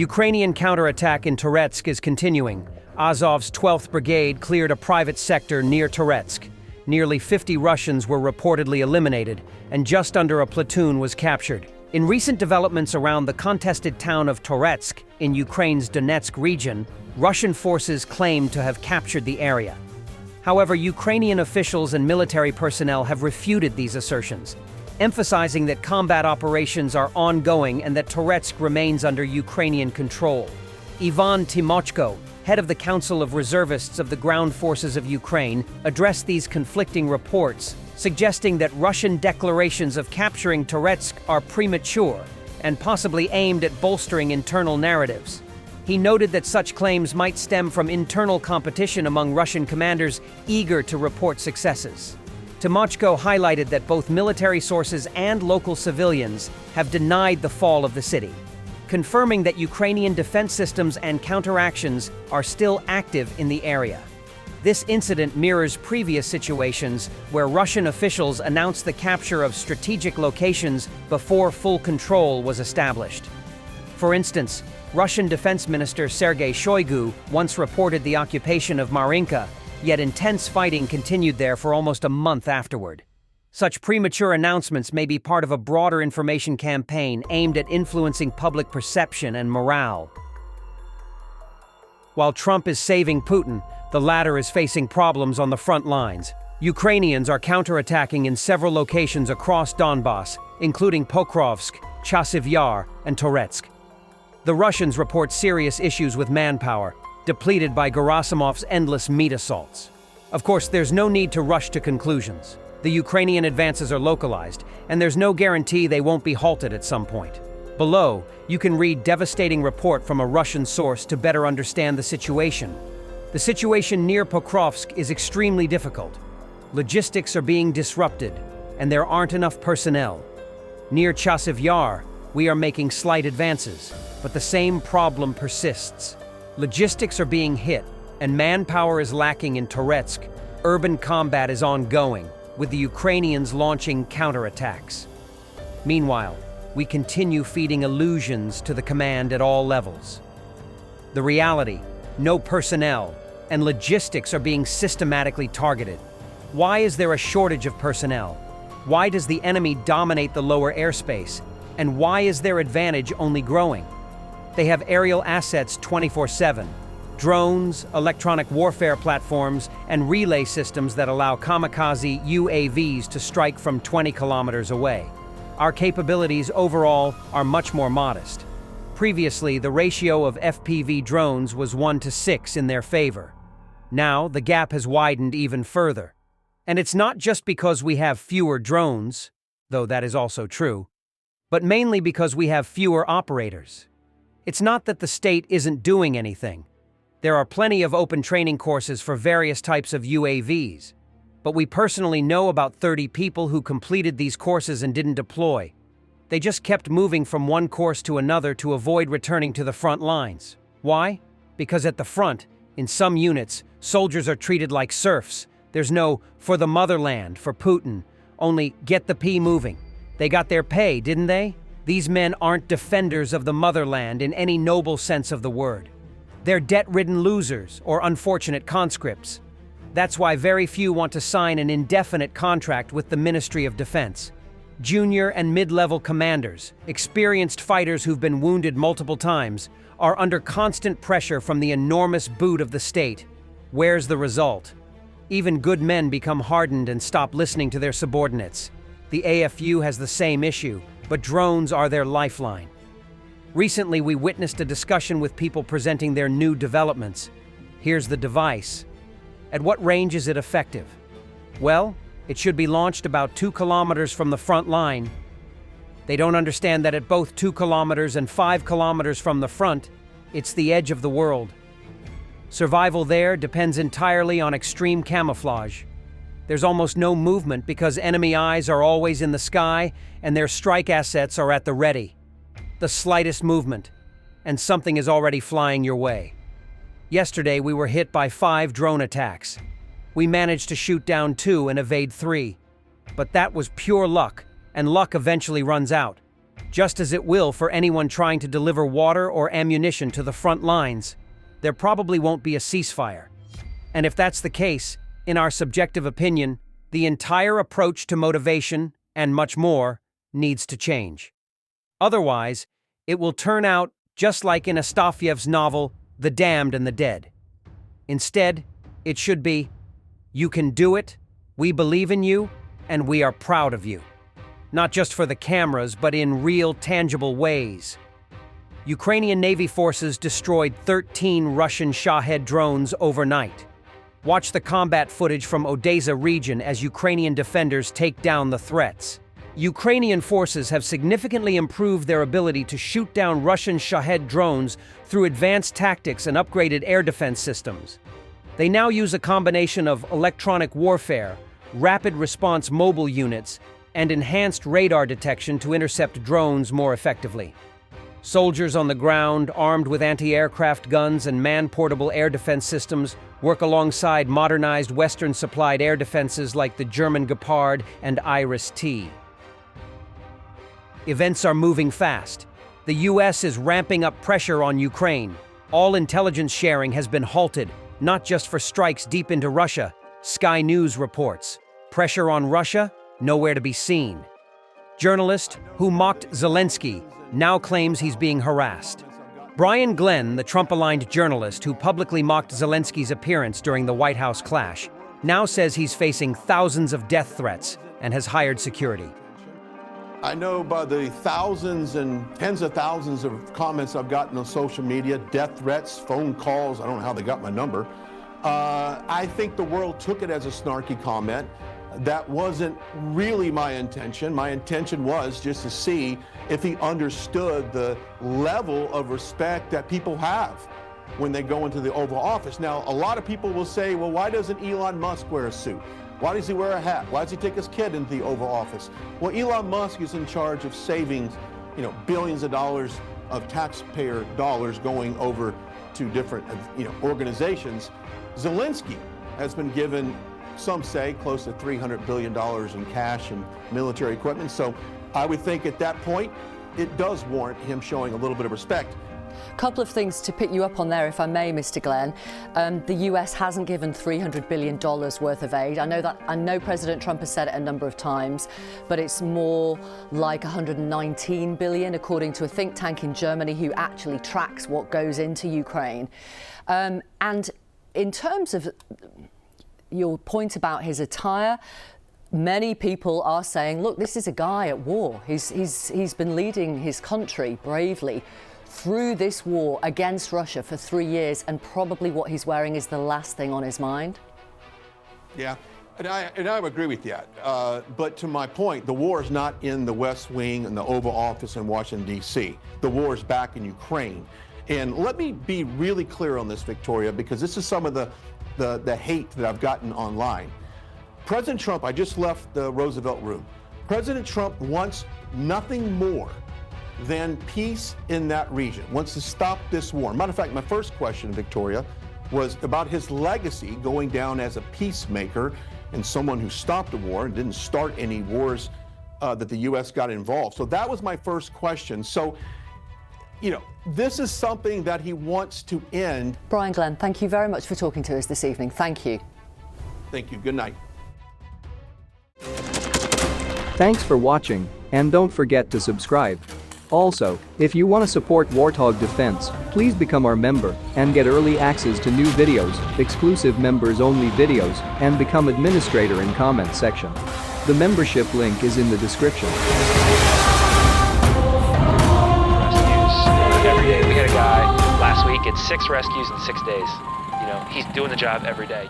Ukrainian counterattack in Toretsk is continuing. Azov's 12th Brigade cleared a private sector near Toretsk. Nearly 50 Russians were reportedly eliminated, and just under a platoon was captured. In recent developments around the contested town of Toretsk in Ukraine's Donetsk region, Russian forces claim to have captured the area. However, Ukrainian officials and military personnel have refuted these assertions, emphasizing that combat operations are ongoing and that Toretsk remains under Ukrainian control. Ivan Timochko, head of the Council of Reservists of the Ground Forces of Ukraine, addressed these conflicting reports, suggesting that Russian declarations of capturing Toretsk are premature and possibly aimed at bolstering internal narratives. He noted that such claims might stem from internal competition among Russian commanders eager to report successes. Timochko highlighted that both military sources and local civilians have denied the fall of the city, confirming that Ukrainian defense systems and counteractions are still active in the area. This incident mirrors previous situations where Russian officials announced the capture of strategic locations before full control was established. For instance, Russian Defense Minister Sergei Shoigu once reported the occupation of Marinka, yet intense fighting continued there for almost a month afterward. Such premature announcements may be part of a broader information campaign aimed at influencing public perception and morale. While Trump is saving Putin, the latter is facing problems on the front lines. Ukrainians are counterattacking in several locations across Donbass, including Pokrovsk, Chasiv Yar, and Toretsk. The Russians report serious issues with manpower, depleted by Gerasimov's endless meat assaults. Of course, there's no need to rush to conclusions. The Ukrainian advances are localized, and there's no guarantee they won't be halted at some point. Below, you can read devastating report from a Russian source to better understand the situation. The situation near Pokrovsk is extremely difficult. Logistics are being disrupted, and there aren't enough personnel. Near Chasiv Yar, we are making slight advances, but the same problem persists. Logistics are being hit, and manpower is lacking in Toretsk. Urban combat is ongoing, with the Ukrainians launching counterattacks. Meanwhile, we continue feeding illusions to the command at all levels. The reality, no personnel, and logistics are being systematically targeted. Why is there a shortage of personnel? Why does the enemy dominate the lower airspace? And why is their advantage only growing? They have aerial assets 24/7. Drones, electronic warfare platforms, and relay systems that allow kamikaze UAVs to strike from 20 kilometers away. Our capabilities overall are much more modest. Previously, the ratio of FPV drones was 1:6 in their favor. Now, the gap has widened even further. And it's not just because we have fewer drones, though that is also true, but mainly because we have fewer operators. It's not that the state isn't doing anything. There are plenty of open training courses for various types of UAVs, but we personally know about 30 people who completed these courses and didn't deploy. They just kept moving from one course to another to avoid returning to the front lines. Why? Because at the front, in some units, soldiers are treated like serfs. There's no "for the motherland" for Putin, only "get the P moving." They got their pay, didn't they? These men aren't defenders of the motherland in any noble sense of the word. They're debt-ridden losers or unfortunate conscripts. That's why very few want to sign an indefinite contract with the Ministry of Defense. Junior and mid-level commanders, experienced fighters who've been wounded multiple times, are under constant pressure from the enormous boot of the state. Where's the result? Even good men become hardened and stop listening to their subordinates. The AFU has the same issue, but drones are their lifeline. Recently, we witnessed a discussion with people presenting their new developments. Here's the device. At what range is it effective? Well, it should be launched about 2 kilometers from the front line. They don't understand that at both 2 kilometers and 5 kilometers from the front, it's the edge of the world. Survival there depends entirely on extreme camouflage. There's almost no movement because enemy eyes are always in the sky and their strike assets are at the ready. The slightest movement, and something is already flying your way. Yesterday, we were hit by 5 drone attacks. We managed to shoot down 2 and evade 3. But that was pure luck, and luck eventually runs out. just as it will for anyone trying to deliver water or ammunition to the front lines. There probably won't be a ceasefire. And if that's the case, in our subjective opinion, the entire approach to motivation, and much more, needs to change. Otherwise, it will turn out just like in Astafyev's novel, The Damned and the Dead. Instead, it should be, "You can do it, we believe in you, and we are proud of you." Not just for the cameras, but in real, tangible ways. Ukrainian Navy forces destroyed 13 Russian Shahed drones overnight. Watch the combat footage from Odessa region as Ukrainian defenders take down the threats. Ukrainian forces have significantly improved their ability to shoot down Russian Shahed drones through advanced tactics and upgraded air defense systems. They now use a combination of electronic warfare, rapid response mobile units, and enhanced radar detection to intercept drones more effectively. Soldiers on the ground, armed with anti-aircraft guns and man-portable air defense systems, work alongside modernized Western-supplied air defenses like the German Gepard and Iris-T. Events are moving fast. The U.S. is ramping up pressure on Ukraine. All intelligence sharing has been halted, not just for strikes deep into Russia. Sky News reports. Pressure on Russia? Nowhere to be seen. Journalist who mocked Zelensky now claims he's being harassed. Brian Glenn, the Trump-aligned journalist who publicly mocked Zelensky's appearance during the White House clash, now says he's facing thousands of death threats and has hired security. I know by the thousands and tens of thousands of comments I've gotten on social media, death threats, phone calls, I don't know how they got my number. I think the world took it as a snarky comment. That wasn't really my intention. My intention was just to see if he understood the level of respect that people have when they go into the Oval Office. Now, a lot of people will say, well, why doesn't Elon Musk wear a suit? Why does he wear a hat? Why does he take his kid into the Oval Office? Well, Elon Musk is in charge of saving, billions of dollars of taxpayer dollars going over to different, organizations. Zelensky has been given, some say, close to $300 billion in cash and military equipment. So I would think at that point, it does warrant him showing a little bit of respect. A couple of things to pick you up on there, if I may, Mr. Glenn. The US hasn't given $300 billion worth of aid. I know President Trump has said it a number of times, but it's more like $119 billion, according to a think tank in Germany who actually tracks what goes into Ukraine. And in terms of your point about his attire, many people are saying, look, this is a guy at war. He's been leading his country bravely through this war against Russia for 3 years, and probably what he's wearing is the last thing on his mind. Yeah, and I agree with that. But to my point, the war is not in the West Wing and the Oval Office in Washington, D.C. The war is back in Ukraine. And let me be really clear on this, Victoria, because this is some of the hate that I've gotten online. President Trump, I just left the Roosevelt room. President Trump wants nothing more than peace in that region, wants to stop this war. Matter of fact, my first question, Victoria, was about his legacy going down as a peacemaker and someone who stopped a war and didn't start any wars that the U.S. got involved. So that was my first question. So, this is something that he wants to end. Brian Glenn, thank you very much for talking to us this evening. Thank you. Thank you. Good night. Thanks for watching, and don't forget to subscribe. Also, if you want to support Warthog Defense, please become our member and get early access to new videos, exclusive members-only videos, and become administrator in comment section. The membership link is in the description. Every day. We had a guy last week, it's 6 rescues in 6 days. He's doing the job every day.